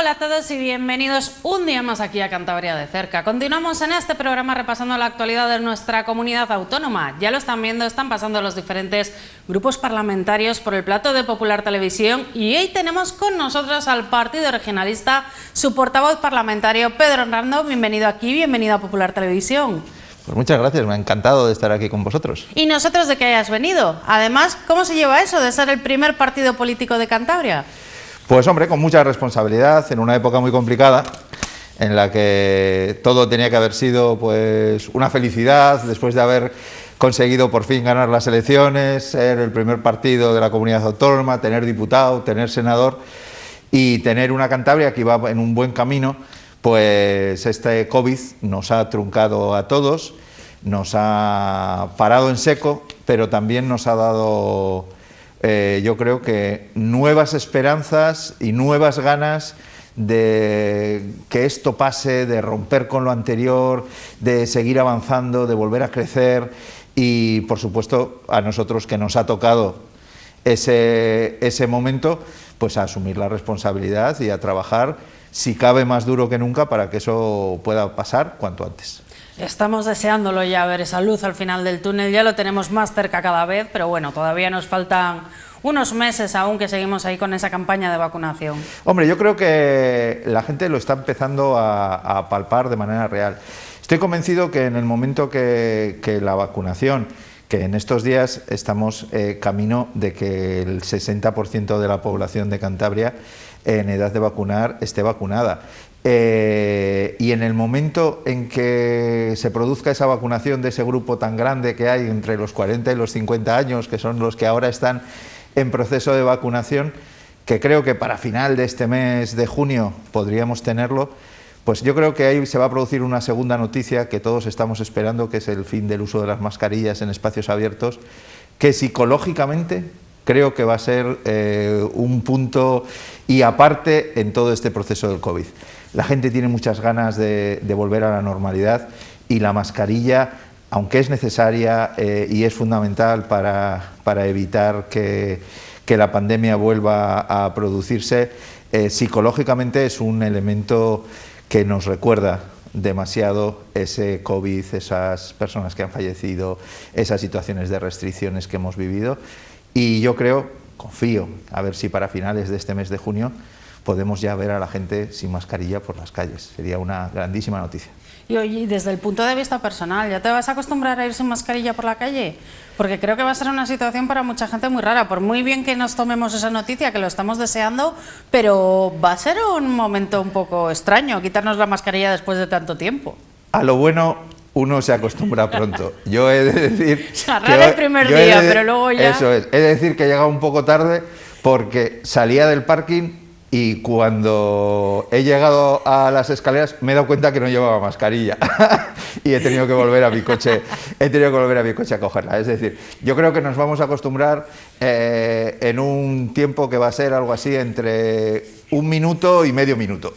Hola a todos y bienvenidos un día más aquí a Cantabria de Cerca. Continuamos en este programa repasando la actualidad de nuestra comunidad autónoma. Ya lo están viendo, están pasando los diferentes grupos parlamentarios por el plato de Popular Televisión y hoy tenemos con nosotros al Partido Regionalista, su portavoz parlamentario Pedro Hernando. Bienvenido aquí, bienvenido a Popular Televisión. Pues muchas gracias, me ha encantado de estar aquí con vosotros. Y nosotros de que hayas venido. Además, ¿cómo se lleva eso de ser el primer partido político de Cantabria? Pues hombre, con mucha responsabilidad, en una época muy complicada, en la que todo tenía que haber sido pues una felicidad, después de haber conseguido por fin ganar las elecciones, ser el primer partido de la comunidad autónoma, tener diputado, tener senador y tener una Cantabria que iba en un buen camino. Pues este COVID nos ha truncado a todos, nos ha parado en seco, pero también nos ha dado, yo creo que nuevas esperanzas y nuevas ganas de que esto pase, de romper con lo anterior, de seguir avanzando, de volver a crecer y, por supuesto, a nosotros que nos ha tocado ese momento, pues a asumir la responsabilidad y a trabajar, si cabe, más duro que nunca para que eso pueda pasar cuanto antes. Estamos deseándolo ya, ver esa luz al final del túnel, ya lo tenemos más cerca cada vez, pero bueno, todavía nos faltan unos meses aún que seguimos ahí con esa campaña de vacunación. Hombre, yo creo que la gente lo está empezando a palpar de manera real. Estoy convencido que en el momento que la vacunación, que en estos días estamos camino de que el 60% de la población de Cantabria en edad de vacunar esté vacunada. Y en el momento en que se produzca esa vacunación de ese grupo tan grande que hay entre los 40 y los 50 años, que son los que ahora están en proceso de vacunación, que creo que para final de este mes de junio podríamos tenerlo, pues yo creo que ahí se va a producir una segunda noticia que todos estamos esperando, que es el fin del uso de las mascarillas en espacios abiertos, que psicológicamente creo que va a ser un punto y aparte en todo este proceso del COVID. La gente tiene muchas ganas de volver a la normalidad y la mascarilla, aunque es necesaria y es fundamental para evitar que la pandemia vuelva a producirse, psicológicamente es un elemento que nos recuerda demasiado ese COVID, esas personas que han fallecido, esas situaciones de restricciones que hemos vivido. Y yo creo, confío, a ver si para finales de este mes de junio podemos ya ver a la gente sin mascarilla por las calles. Sería una grandísima noticia. Y oye, desde el punto de vista personal, ¿ya te vas a acostumbrar a ir sin mascarilla por la calle? Porque creo que va a ser una situación para mucha gente muy rara, por muy bien que nos tomemos esa noticia, que lo estamos deseando, pero va a ser un momento un poco extraño quitarnos la mascarilla después de tanto tiempo. A lo bueno uno se acostumbra pronto. Yo he de decir... O sea, raro el primer día, pero luego ya... Eso es. He de decir que he llegado un poco tarde porque salía del parking y cuando he llegado a las escaleras me he dado cuenta que no llevaba mascarilla y he tenido que volver a mi coche, a cogerla. Es decir, yo creo que nos vamos a acostumbrar en un tiempo que va a ser algo así entre 1 minuto y medio minuto.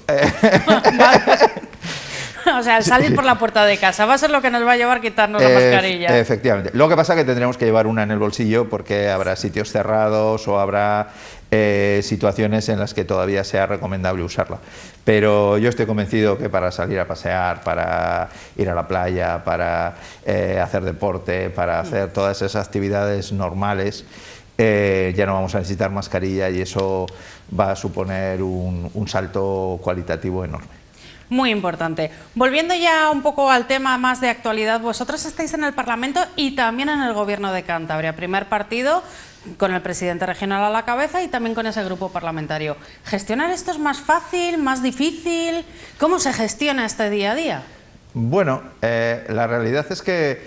O sea, el salir por la puerta de casa va a ser lo que nos va a llevar quitarnos la mascarilla. Efectivamente. Lo que pasa es que tendremos que llevar una en el bolsillo porque habrá sitios cerrados o habrá situaciones en las que todavía sea recomendable usarla. Pero yo estoy convencido que para salir a pasear, para ir a la playa, para hacer deporte, para hacer todas esas actividades normales, ya no vamos a necesitar mascarilla y eso va a suponer un salto cualitativo enorme. Muy importante. Volviendo ya un poco al tema más de actualidad, vosotros estáis en el Parlamento y también en el Gobierno de Cantabria, primer partido con el presidente regional a la cabeza y también con ese grupo parlamentario. ¿Gestionar esto es más fácil, más difícil? ¿Cómo se gestiona este día a día? Bueno, la realidad es que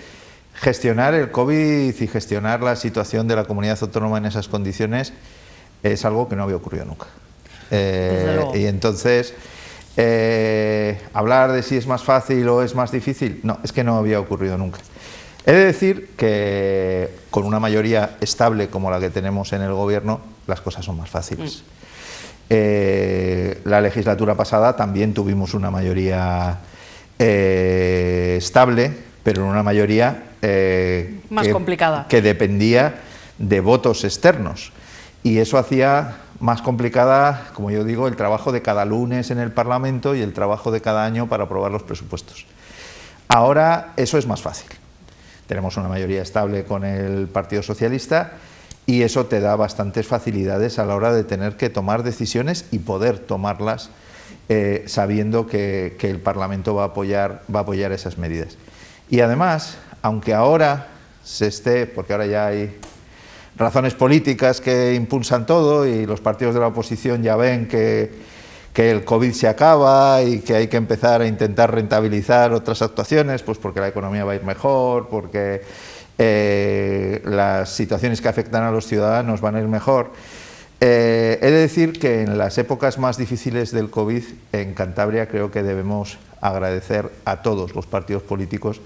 gestionar el COVID y gestionar la situación de la comunidad autónoma en esas condiciones es algo que no había ocurrido nunca. Y entonces... hablar de si es más fácil o es más difícil, no, es que no había ocurrido nunca. He de decir que con una mayoría estable como la que tenemos en el gobierno, las cosas son más fáciles. La legislatura pasada también tuvimos una mayoría estable, pero en una mayoría más complicada, que dependía de votos externos. y eso hacía más complicada, como yo digo, el trabajo de cada lunes en el Parlamento y el trabajo de cada año para aprobar los presupuestos. Ahora eso es más fácil. Tenemos una mayoría estable con el Partido Socialista y eso te da bastantes facilidades a la hora de tener que tomar decisiones y poder tomarlas sabiendo que el Parlamento va a apoyar esas medidas. Y además, aunque ahora porque ahora ya hay razones políticas que impulsan todo y los partidos de la oposición ya ven que el COVID se acaba y que hay que empezar a intentar rentabilizar otras actuaciones, pues porque la economía va a ir mejor, porque las situaciones que afectan a los ciudadanos van a ir mejor. He de decir que en las épocas más difíciles del COVID en Cantabria creo que debemos agradecer a todos los partidos políticos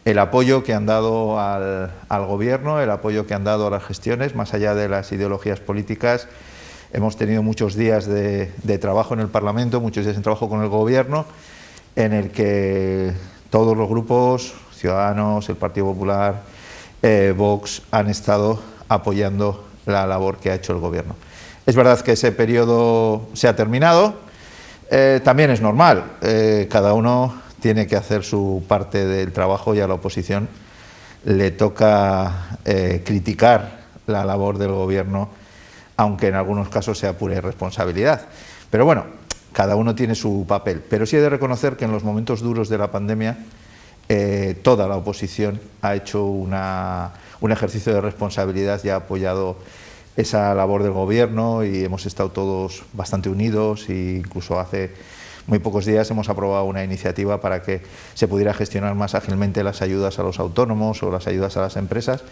el apoyo que han dado al gobierno, el apoyo que han dado a las gestiones, más allá de las ideologías políticas. Hemos tenido muchos días de trabajo en el Parlamento, muchos días de trabajo con el gobierno, en el que todos los grupos, Ciudadanos, el Partido Popular, Vox, han estado apoyando la labor que ha hecho el gobierno. Es verdad que ese periodo se ha terminado, también es normal, cada uno tiene que hacer su parte del trabajo y a la oposición le toca criticar la labor del gobierno, aunque en algunos casos sea pura irresponsabilidad. Pero bueno, cada uno tiene su papel. Pero sí he de reconocer que en los momentos duros de la pandemia toda la oposición ha hecho un ejercicio de responsabilidad y ha apoyado esa labor del gobierno y hemos estado todos bastante unidos e incluso hace muy pocos días hemos aprobado una iniciativa para que se pudiera gestionar más ágilmente las ayudas a los autónomos o las ayudas a las empresas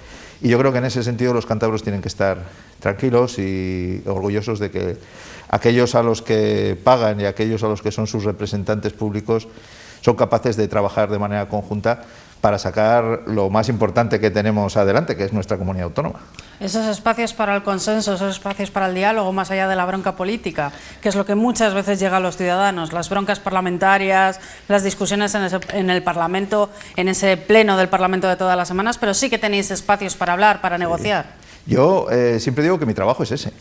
y yo creo que en ese sentido los cántabros tienen que estar tranquilos y orgullosos de que aquellos a los que pagan y aquellos a los que son sus representantes públicos son capaces de trabajar de manera conjunta para sacar lo más importante que tenemos adelante, que es nuestra comunidad autónoma. Esos espacios para el consenso, esos espacios para el diálogo, más allá de la bronca política, que es lo que muchas veces llega a los ciudadanos, las broncas parlamentarias, las discusiones en el Parlamento, en ese pleno del Parlamento de todas las semanas, pero sí que tenéis espacios para hablar, para negociar. Yo siempre digo que mi trabajo es ese.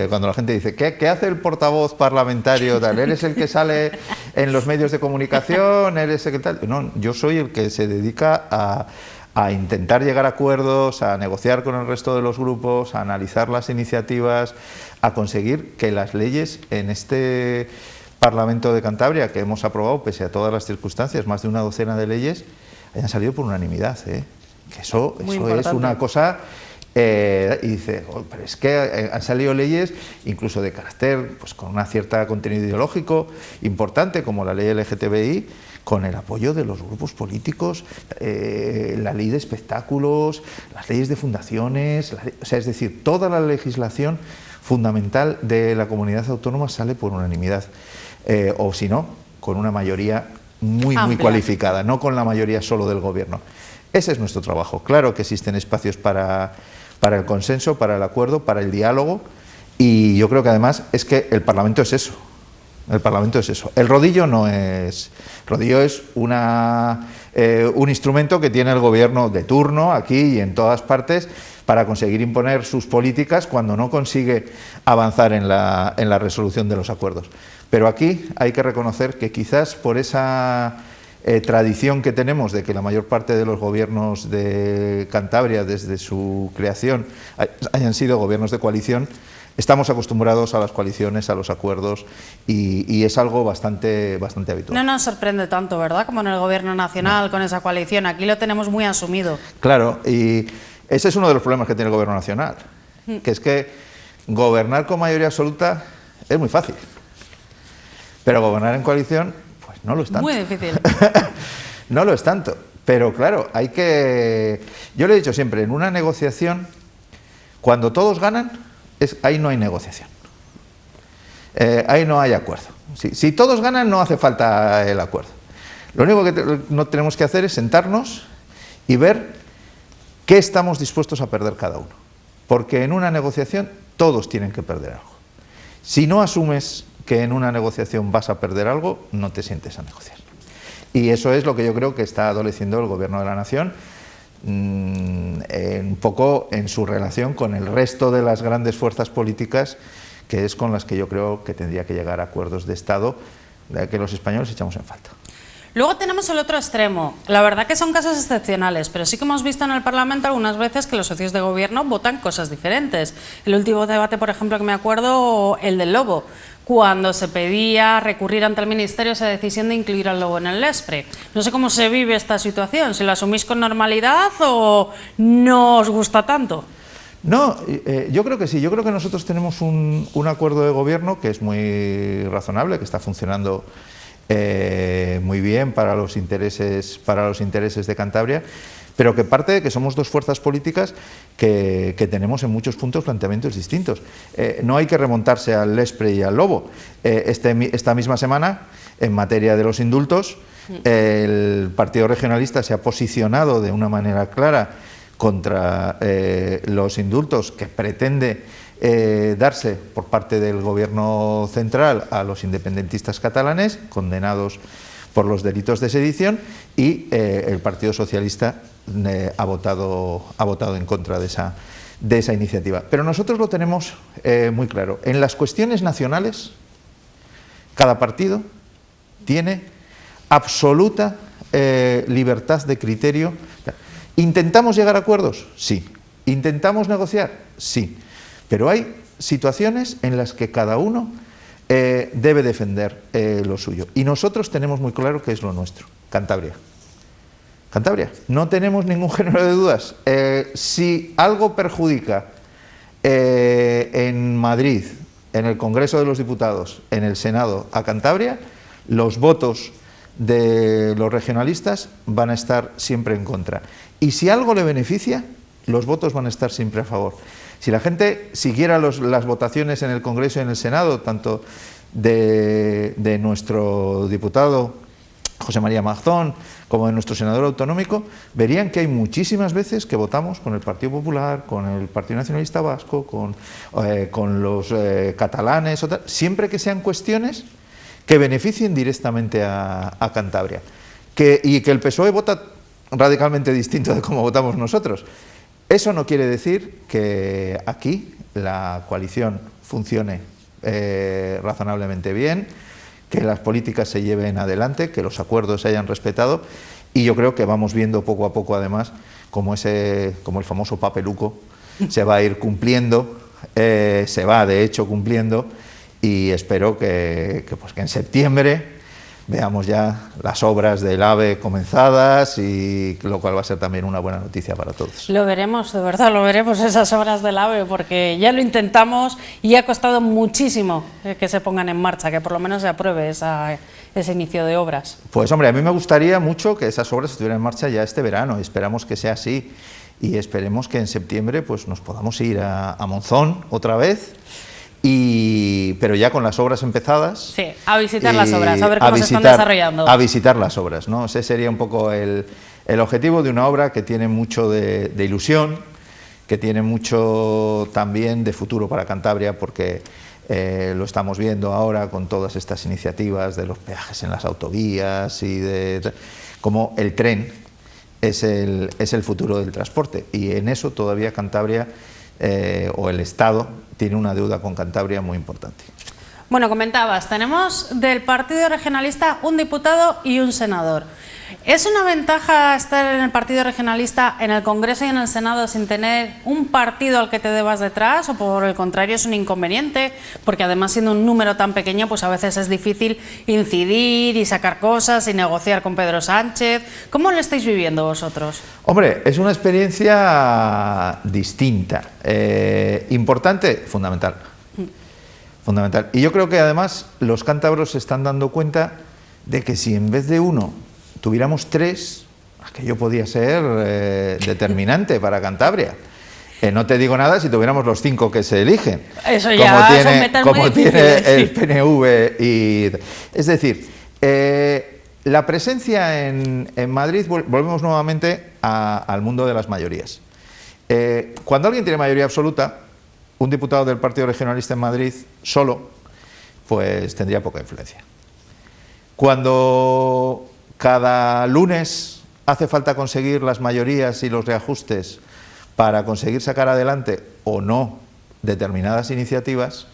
Cuando la gente dice, ¿qué hace el portavoz parlamentario? Tal? ¿Eres el que sale en los medios de comunicación? ¿Eres el que tal? No, yo soy el que se dedica a intentar llegar a acuerdos, a negociar con el resto de los grupos, a analizar las iniciativas, a conseguir que las leyes en este Parlamento de Cantabria, que hemos aprobado, pese a todas las circunstancias, más de una docena de leyes, hayan salido por unanimidad. Que eso es una cosa... y dice, oh, pero es que han salido leyes incluso de carácter, pues con una cierta contenido ideológico importante, como la ley LGTBI, con el apoyo de los grupos políticos, la ley de espectáculos, las leyes de fundaciones, o sea, es decir, toda la legislación fundamental de la comunidad autónoma sale por unanimidad, o si no, con una mayoría muy cualificada, no con la mayoría solo del gobierno. Ese es nuestro trabajo. Claro que existen espacios para el consenso, para el acuerdo, para el diálogo, y yo creo que además es que el Parlamento es eso. El Parlamento es eso. El rodillo no es... El rodillo es un instrumento que tiene el gobierno de turno, aquí y en todas partes, para conseguir imponer sus políticas cuando no consigue avanzar en la resolución de los acuerdos. Pero aquí hay que reconocer que quizás por esa... tradición que tenemos de que la mayor parte de los gobiernos de Cantabria desde su creación hayan sido gobiernos de coalición, estamos acostumbrados a las coaliciones, a los acuerdos y es algo bastante habitual. No nos sorprende tanto, ¿verdad?, como en el gobierno nacional, con esa coalición. Aquí lo tenemos muy asumido. Claro, y ese es uno de los problemas que tiene el gobierno nacional, que es que gobernar con mayoría absoluta es muy fácil, pero gobernar en coalición no lo es tanto. Muy difícil. No lo es tanto, pero claro, hay que... Yo le he dicho siempre, en una negociación, cuando todos ganan, ahí no hay negociación. Ahí no hay acuerdo. Si todos ganan, no hace falta el acuerdo. Lo único que no tenemos que hacer es sentarnos y ver qué estamos dispuestos a perder cada uno. Porque en una negociación todos tienen que perder algo. Si no asumes que en una negociación vas a perder algo, no te sientes a negociar. Y eso es lo que yo creo que está adoleciendo el Gobierno de la Nación, un poco en su relación con el resto de las grandes fuerzas políticas, que es con las que yo creo que tendría que llegar a acuerdos de Estado, de que los españoles echamos en falta. Luego tenemos el otro extremo. La verdad que son casos excepcionales, pero sí que hemos visto en el Parlamento algunas veces que los socios de gobierno votan cosas diferentes. El último debate, por ejemplo, que me acuerdo, el del lobo, cuando se pedía recurrir ante el Ministerio esa decisión de incluir al lobo en el LESPRE. No sé cómo se vive esta situación, si la asumís con normalidad o no os gusta tanto. No, yo creo que sí. Yo creo que nosotros tenemos un acuerdo de gobierno que es muy razonable, que está funcionando muy bien para los intereses de Cantabria, pero que parte de que somos dos fuerzas políticas que tenemos en muchos puntos planteamientos distintos. No hay que remontarse al LESPRE y al lobo. Esta misma semana, en materia de los indultos, el Partido Regionalista se ha posicionado de una manera clara contra los indultos que pretende darse por parte del Gobierno central a los independentistas catalanes, condenados por los delitos de sedición, y el Partido Socialista ha votado en contra de esa iniciativa. Pero nosotros lo tenemos muy claro. En las cuestiones nacionales, cada partido tiene absoluta libertad de criterio. ¿Intentamos llegar a acuerdos? Sí. ¿Intentamos negociar? Sí. Pero hay situaciones en las que cada uno debe defender lo suyo. Y nosotros tenemos muy claro qué es lo nuestro: Cantabria. Cantabria. No tenemos ningún género de dudas. Si algo perjudica en Madrid, en el Congreso de los Diputados, en el Senado, a Cantabria, los votos de los regionalistas van a estar siempre en contra. Y si algo le beneficia, los votos van a estar siempre a favor. Si la gente siguiera las votaciones en el Congreso y en el Senado, tanto de nuestro diputado José María Mazón como de nuestro senador autonómico, verían que hay muchísimas veces que votamos con el Partido Popular, con el Partido Nacionalista Vasco, con los catalanes, siempre que sean cuestiones que beneficien directamente a Cantabria. Y que el PSOE vota radicalmente distinto de cómo votamos nosotros. Eso no quiere decir que aquí la coalición funcione razonablemente bien, que las políticas se lleven adelante, que los acuerdos se hayan respetado, y yo creo que vamos viendo poco a poco, además, como el famoso papeluco se va a ir cumpliendo, se va de hecho cumpliendo, y espero que en septiembre veamos ya las obras del AVE comenzadas, y lo cual va a ser también una buena noticia para todos. Lo veremos, de verdad, lo veremos, esas obras del AVE, porque ya lo intentamos y ha costado muchísimo que se pongan en marcha, que por lo menos se apruebe ese inicio de obras. Pues hombre, a mí me gustaría mucho que esas obras estuvieran en marcha ya este verano, esperamos que sea así, y esperemos que en septiembre pues nos podamos ir a Monzón otra vez, pero ya con las obras empezadas. Sí, a visitar las obras, a ver cómo se están desarrollando. A visitar las obras, ¿no? Ese sería un poco el objetivo de una obra que tiene mucho de ilusión, que tiene mucho también de futuro para Cantabria, porque lo estamos viendo ahora con todas estas iniciativas de los peajes en las autovías y de cómo el tren es el futuro del transporte, y en eso todavía Cantabria o el Estado tiene una deuda con Cantabria muy importante. Bueno, comentabas, tenemos del Partido Regionalista un diputado y un senador. ¿Es una ventaja estar en el Partido Regionalista en el Congreso y en el Senado sin tener un partido al que te debas detrás, o por el contrario es un inconveniente? Porque además, siendo un número tan pequeño, pues a veces es difícil incidir y sacar cosas y negociar con Pedro Sánchez. ¿Cómo lo estáis viviendo vosotros? Hombre, es una experiencia distinta, importante, fundamental. Fundamental. Y yo creo que además los cántabros se están dando cuenta de que si en vez de uno tuviéramos tres, aquello podía ser determinante para Cantabria. No te digo nada si tuviéramos los 5 que se eligen, eso ya como tiene el PNV. Es decir, la presencia en Madrid, volvemos nuevamente al mundo de las mayorías. Cuando alguien tiene mayoría absoluta, un diputado del Partido Regionalista en Madrid solo, pues tendría poca influencia. Cuando cada lunes hace falta conseguir las mayorías y los reajustes para conseguir sacar adelante o no determinadas iniciativas,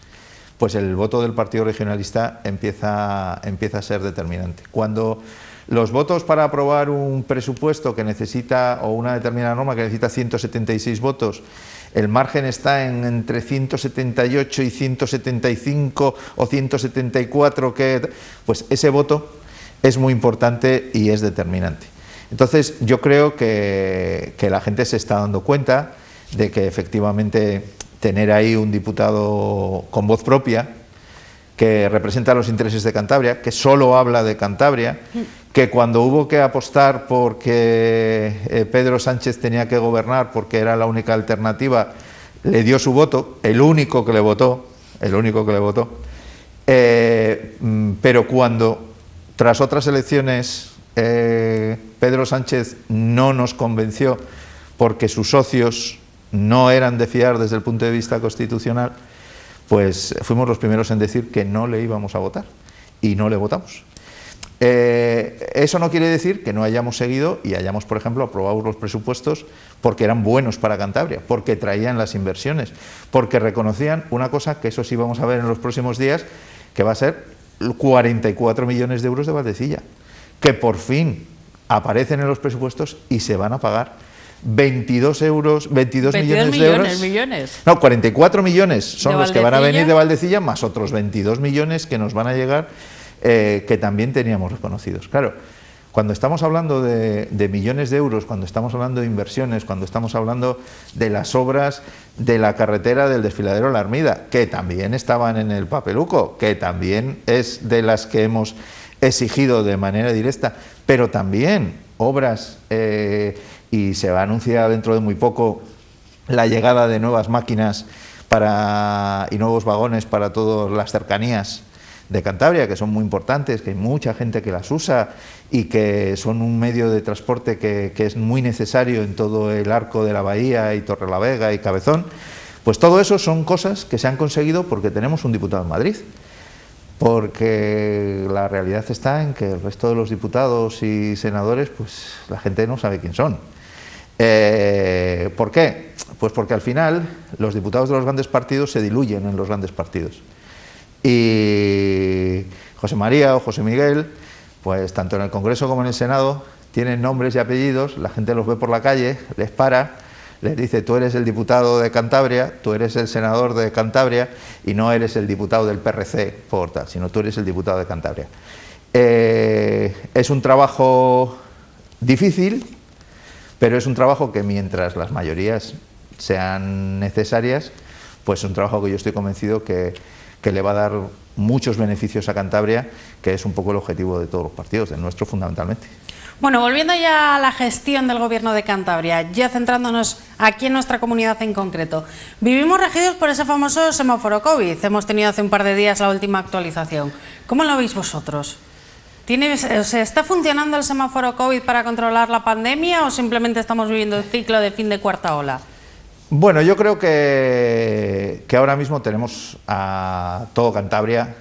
pues el voto del Partido Regionalista empieza a ser determinante. Cuando los votos para aprobar un presupuesto que necesita, o una determinada norma que necesita 176 votos, el margen está entre 178 y 175 o 174, pues ese voto es muy importante y es determinante. Entonces yo creo que la gente se está dando cuenta de que efectivamente tener ahí un diputado con voz propia, que representa los intereses de Cantabria, que solo habla de Cantabria, que cuando hubo que apostar porque Pedro Sánchez tenía que gobernar porque era la única alternativa, le dio su voto, el único que le votó, pero cuando tras otras elecciones Pedro Sánchez no nos convenció porque sus socios no eran de fiar desde el punto de vista constitucional, pues fuimos los primeros en decir que no le íbamos a votar y no le votamos. Eso no quiere decir que no hayamos seguido y hayamos, por ejemplo, aprobado los presupuestos porque eran buenos para Cantabria, porque traían las inversiones, porque reconocían una cosa que eso sí vamos a ver en los próximos días, que va a ser 44 millones de euros de Valdecilla, que por fin aparecen en los presupuestos y se van a pagar. 22 millones de euros. No, 44 millones son los que van a venir de Valdecilla, más otros 22 millones que nos van a llegar, que también teníamos reconocidos. Claro, cuando estamos hablando de millones de euros, cuando estamos hablando de inversiones, cuando estamos hablando de las obras de la carretera del desfiladero La Armida, que también estaban en el papeluco, que también es de las que hemos exigido de manera directa, pero también obras, y se va a anunciar dentro de muy poco la llegada de nuevas máquinas y nuevos vagones para todas las cercanías de Cantabria, que son muy importantes, que hay mucha gente que las usa y que son un medio de transporte que es muy necesario en todo el arco de la Bahía y Torrelavega y Cabezón. Pues todo eso son cosas que se han conseguido porque tenemos un diputado en Madrid, porque la realidad está en que el resto de los diputados y senadores, pues la gente no sabe quién son. ¿Por qué? Pues porque al final los diputados de los grandes partidos se diluyen en los grandes partidos. Y José María o José Miguel, pues tanto en el Congreso como en el Senado, tienen nombres y apellidos, la gente los ve por la calle, les para, les dice: tú eres el diputado de Cantabria, tú eres el senador de Cantabria y no eres el diputado del PRC, por tal, sino tú eres el diputado de Cantabria. Es un trabajo difícil, pero es un trabajo que mientras las mayorías sean necesarias, pues es un trabajo que yo estoy convencido que le va a dar muchos beneficios a Cantabria, que es un poco el objetivo de todos los partidos, del nuestro fundamentalmente. Bueno, volviendo ya a la gestión del Gobierno de Cantabria, ya centrándonos aquí en nuestra comunidad en concreto, vivimos regidos por ese famoso semáforo COVID. Hemos tenido hace un par de días la última actualización. ¿Cómo lo veis vosotros? ¿Está funcionando el semáforo COVID para controlar la pandemia o simplemente estamos viviendo el ciclo de fin de cuarta ola? Bueno, yo creo que ahora mismo tenemos a todo Cantabria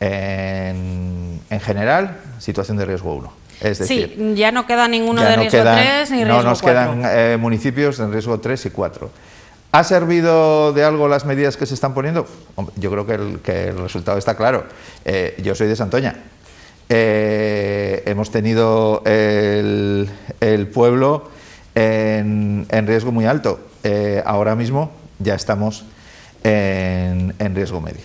en general situación de riesgo 1. Es decir, sí, ya no queda ninguno de riesgo 3 ni riesgo 4. No nos quedan municipios en riesgo 3 y 4. ¿Ha servido de algo las medidas que se están poniendo? Hombre, yo creo que el resultado está claro. Yo soy de Santoña. Hemos tenido el pueblo en riesgo muy alto. Ahora mismo ya estamos en riesgo medio.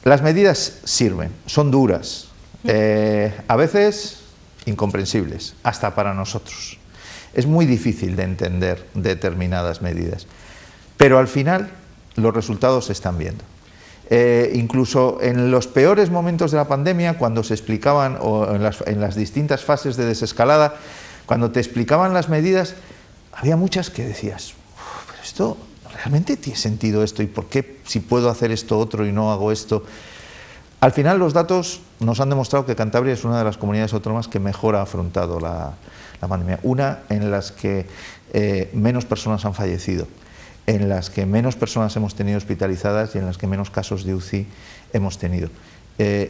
Las medidas sirven, son duras, a veces incomprensibles, hasta para nosotros. Es muy difícil de entender determinadas medidas, pero al final los resultados se están viendo. Incluso en los peores momentos de la pandemia, cuando se explicaban, o en las distintas fases de desescalada, cuando te explicaban las medidas, había muchas que decías: pero esto, ¿realmente tiene sentido esto? ¿Y por qué si puedo hacer esto otro y no hago esto? Al final los datos nos han demostrado que Cantabria es una de las comunidades autónomas que mejor ha afrontado la pandemia. Una en las que menos personas han fallecido, en las que menos personas hemos tenido hospitalizadas y en las que menos casos de UCI hemos tenido.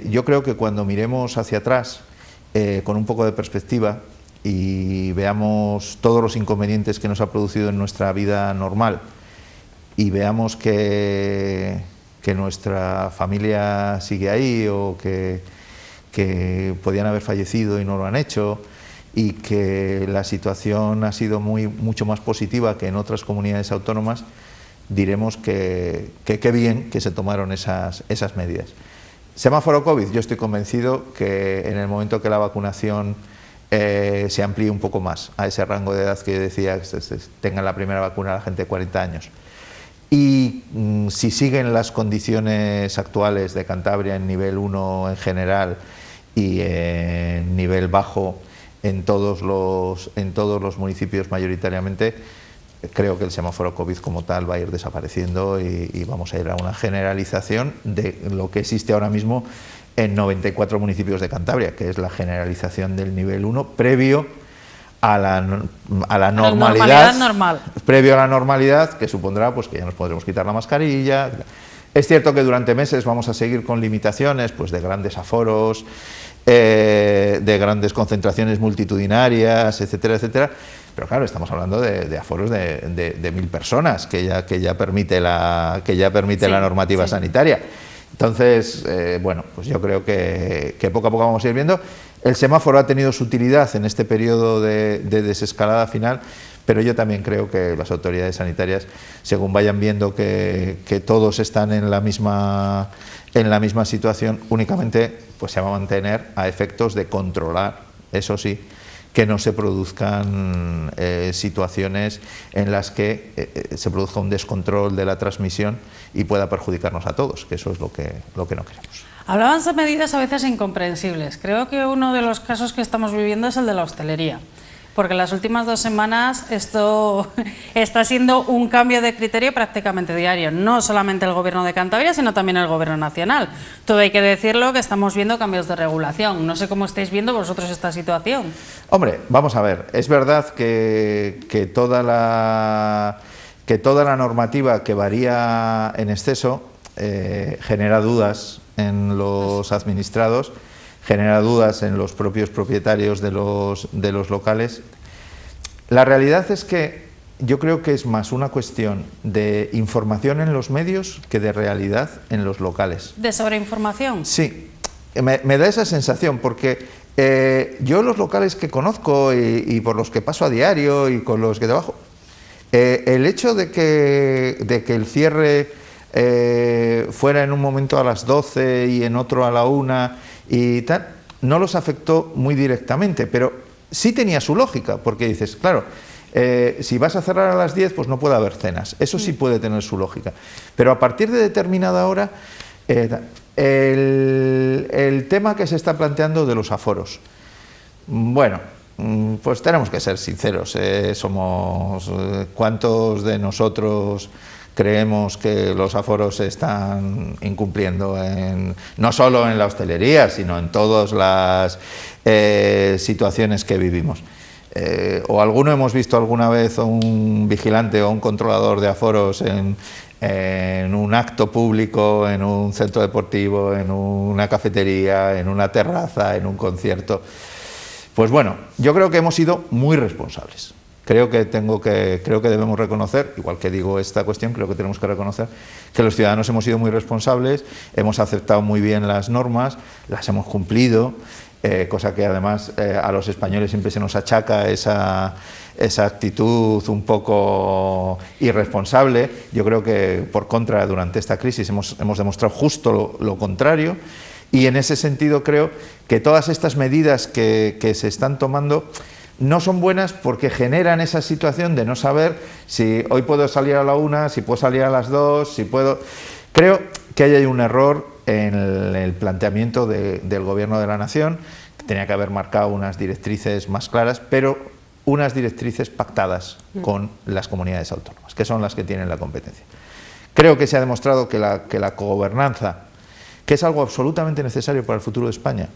Yo creo que cuando miremos hacia atrás, con un poco de perspectiva, y veamos todos los inconvenientes que nos ha producido en nuestra vida normal y veamos que nuestra familia sigue ahí o que podían haber fallecido y no lo han hecho y que la situación ha sido mucho más positiva que en otras comunidades autónomas, diremos que qué bien que se tomaron esas medidas. Semáforo COVID, yo estoy convencido que en el momento que la vacunación se amplíe un poco más a ese rango de edad que yo decía, que tengan la primera vacuna la gente de 40 años, y si siguen las condiciones actuales de Cantabria en nivel 1 en general y en nivel bajo en todos los municipios mayoritariamente, creo que el semáforo COVID como tal va a ir desapareciendo y vamos a ir a una generalización de lo que existe ahora mismo en 94 municipios de Cantabria, que es la generalización del nivel 1 previo a la normalidad normal. Previo a la normalidad, que supondrá pues que ya nos podremos quitar la mascarilla. Es cierto que durante meses vamos a seguir con limitaciones pues de grandes aforos, de grandes concentraciones multitudinarias, etcétera, etcétera. Pero claro, estamos hablando de aforos de 1.000 personas que ya permite la normativa sanitaria. Entonces, bueno, pues yo creo que poco a poco vamos a ir viendo. El semáforo ha tenido su utilidad en este periodo de desescalada final, pero yo también creo que las autoridades sanitarias, según vayan viendo que todos están en la misma situación, únicamente pues se va a mantener a efectos de controlar, eso sí, que no se produzcan situaciones en las que se produzca un descontrol de la transmisión y pueda perjudicarnos a todos, que eso es lo que no queremos. Hablaban de medidas a veces incomprensibles. Creo que uno de los casos que estamos viviendo es el de la hostelería, porque en las últimas 2 semanas esto está siendo un cambio de criterio prácticamente diario, no solamente el Gobierno de Cantabria, sino también el Gobierno nacional. Todo hay que decirlo, que estamos viendo cambios de regulación. No sé cómo estáis viendo vosotros esta situación. Hombre, vamos a ver, es verdad que toda la normativa que varía en exceso genera dudas en los administrados, genera dudas en los propios propietarios de los locales. La realidad es que yo creo que es más una cuestión de información en los medios que de realidad en los locales. ¿De sobreinformación? Sí, me da esa sensación porque yo los locales que conozco y por los que paso a diario y con los que trabajo, el hecho de que el cierre fuera en un momento a las 12 y en otro a la 1 y tal, no los afectó muy directamente, pero sí tenía su lógica, porque dices, claro, si vas a cerrar a las 10, pues no puede haber cenas, eso sí puede tener su lógica, pero a partir de determinada hora, el tema que se está planteando de los aforos, bueno, pues tenemos que ser sinceros, ¿cuántos de nosotros creemos que los aforos se están incumpliendo no solo en la hostelería, sino en todas las situaciones que vivimos? ¿O alguno hemos visto alguna vez a un vigilante o un controlador de aforos en un acto público, en un centro deportivo, en una cafetería, en una terraza, en un concierto? Pues bueno, yo creo que hemos sido muy responsables. Creo que debemos reconocer, igual que digo esta cuestión, creo que tenemos que reconocer que los ciudadanos hemos sido muy responsables, hemos aceptado muy bien las normas, las hemos cumplido, cosa que además a los españoles siempre se nos achaca esa actitud un poco irresponsable. Yo creo que por contra, durante esta crisis hemos demostrado justo lo contrario, y en ese sentido creo que todas estas medidas que se están tomando no son buenas porque generan esa situación de no saber si hoy puedo salir a la 1, si puedo salir a las 2, si puedo... Creo que ahí hay un error en el planteamiento del Gobierno de la Nación, que tenía que haber marcado unas directrices más claras, pero unas directrices pactadas con las comunidades autónomas, que son las que tienen la competencia. Creo que se ha demostrado que la cogobernanza, que es algo absolutamente necesario para el futuro de España,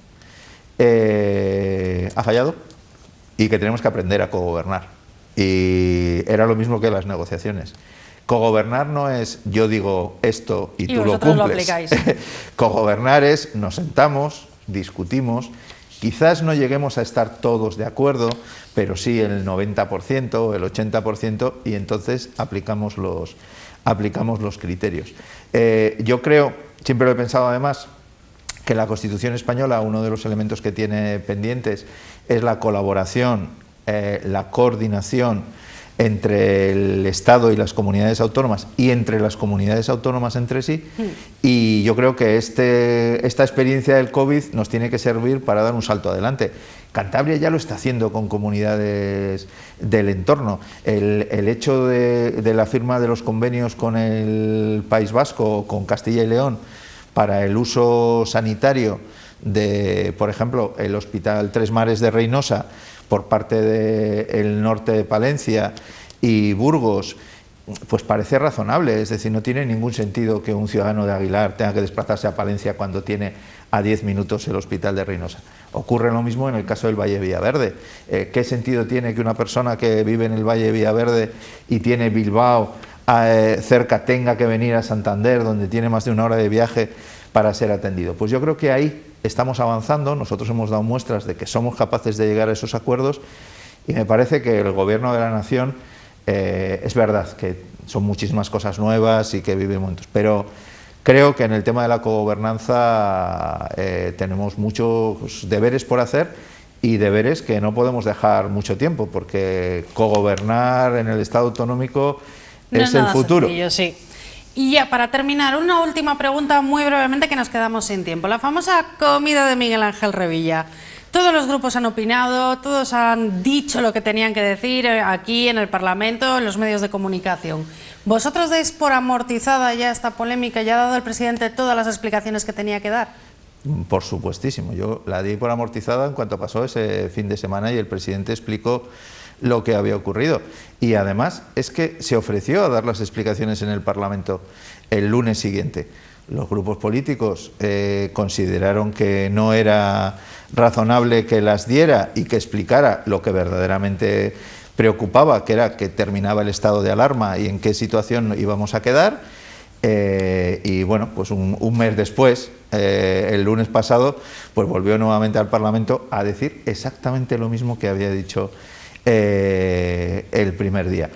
ha fallado, y que tenemos que aprender a cogobernar. Y era lo mismo que las negociaciones. Cogobernar no es yo digo esto y tú lo cumples. Lo aplicáis. Cogobernar es nos sentamos, discutimos Quizás no lleguemos a estar todos de acuerdo, pero sí el 90%, el 80%, y entonces aplicamos los criterios. Yo creo, siempre lo he pensado además, que la Constitución española, uno de los elementos que tiene pendientes es la colaboración, la coordinación entre el Estado y las comunidades autónomas y entre las comunidades autónomas entre sí, y yo creo que esta experiencia del COVID nos tiene que servir para dar un salto adelante. Cantabria ya lo está haciendo con comunidades del entorno. El hecho de la firma de los convenios con el País Vasco, con Castilla y León, para el uso sanitario de, por ejemplo, el Hospital Tres Mares de Reynosa, por parte del norte de Palencia y Burgos, pues parece razonable. Es decir, no tiene ningún sentido que un ciudadano de Aguilar tenga que desplazarse a Palencia cuando tiene a 10 minutos el Hospital de Reynosa. Ocurre lo mismo en el caso del Valle Villaverde. ¿Qué sentido tiene que una persona que vive en el Valle Villaverde y tiene Bilbao cerca tenga que venir a Santander, donde tiene más de una hora de viaje, para ser atendido? Pues yo creo que ahí estamos avanzando. Nosotros hemos dado muestras de que somos capaces de llegar a esos acuerdos, y me parece que el Gobierno de la Nación, es verdad que son muchísimas cosas nuevas y que vive momentos, pero creo que en el tema de la cogobernanza tenemos muchos deberes por hacer, y deberes que no podemos dejar mucho tiempo, porque cogobernar en el Estado autonómico es el futuro. Sencillo, sí. Y ya para terminar, una última pregunta muy brevemente, que nos quedamos sin tiempo. La famosa comida de Miguel Ángel Revilla. Todos los grupos han opinado, todos han dicho lo que tenían que decir aquí en el Parlamento, en los medios de comunicación. ¿Vosotros dais por amortizada ya esta polémica? ¿Ya ha dado el presidente todas las explicaciones que tenía que dar? Por supuestísimo, yo la di por amortizada en cuanto pasó ese fin de semana y el presidente explicó lo que había ocurrido, y además es que se ofreció a dar las explicaciones en el Parlamento el lunes siguiente. Los grupos políticos consideraron que no era razonable que las diera y que explicara lo que verdaderamente preocupaba, que era que terminaba el estado de alarma y en qué situación íbamos a quedar. Y bueno, pues un mes después, el lunes pasado, pues volvió nuevamente al Parlamento a decir exactamente lo mismo que había dicho el primer día.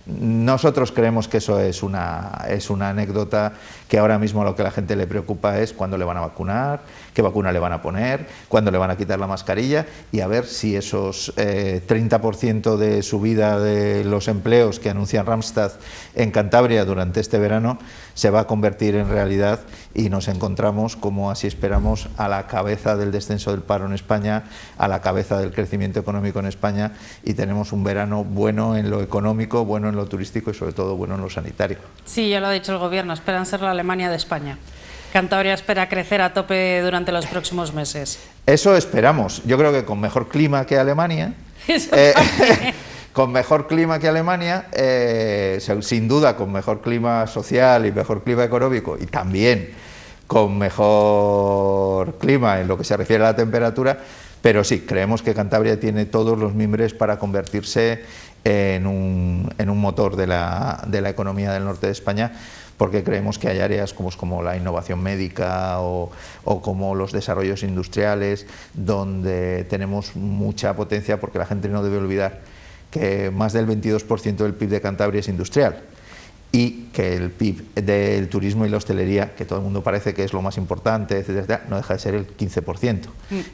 Nosotros creemos que eso es una anécdota, que ahora mismo lo que a la gente le preocupa es cuándo le van a vacunar, qué vacuna le van a poner, cuándo le van a quitar la mascarilla, y a ver si esos 30% de subida de los empleos que anuncia Randstad en Cantabria durante este verano se va a convertir en realidad, y nos encontramos, como así esperamos, a la cabeza del descenso del paro en España, a la cabeza del crecimiento económico en España, y tenemos un verano bueno en lo económico, bueno en lo turístico y sobre todo bueno en lo sanitario. Sí, ya lo ha dicho el Gobierno, esperan ser la Alemania de España. Cantabria espera crecer a tope durante los próximos meses. Eso esperamos. Yo creo que con mejor clima que Alemania, con mejor clima que Alemania, sin duda con mejor clima social y mejor clima económico, y también con mejor clima en lo que se refiere a la temperatura, pero sí, creemos que Cantabria tiene todos los mimbres para convertirse en un motor de la economía del norte de España, porque creemos que hay áreas como la innovación médica o como los desarrollos industriales, donde tenemos mucha potencia, porque la gente no debe olvidar que más del 22% del PIB de Cantabria es industrial, y que el PIB del turismo y la hostelería, que todo el mundo parece que es lo más importante, etcétera, etcétera, no deja de ser el 15%.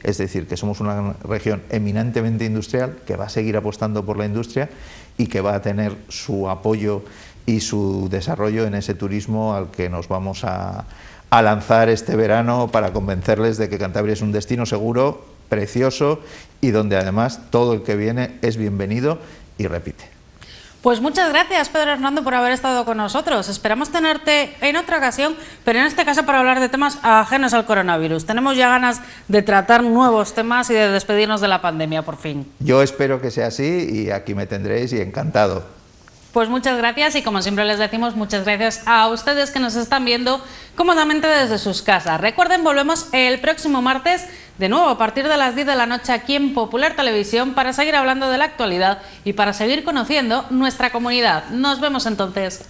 Es decir, que somos una región eminentemente industrial, que va a seguir apostando por la industria y que va a tener su apoyo y su desarrollo en ese turismo al que nos vamos a lanzar este verano, para convencerles de que Cantabria es un destino seguro, precioso, y donde además todo el que viene es bienvenido y repite. Pues muchas gracias, Pedro Hernando, por haber estado con nosotros. Esperamos tenerte en otra ocasión, pero en este caso para hablar de temas ajenos al coronavirus. Tenemos ya ganas de tratar nuevos temas y de despedirnos de la pandemia, por fin. Yo espero que sea así, y aquí me tendréis, y encantado. Pues muchas gracias, y como siempre les decimos, muchas gracias a ustedes que nos están viendo cómodamente desde sus casas. Recuerden, volvemos el próximo martes, de nuevo a partir de las 10 de la noche aquí en Popular Televisión, para seguir hablando de la actualidad y para seguir conociendo nuestra comunidad. Nos vemos entonces.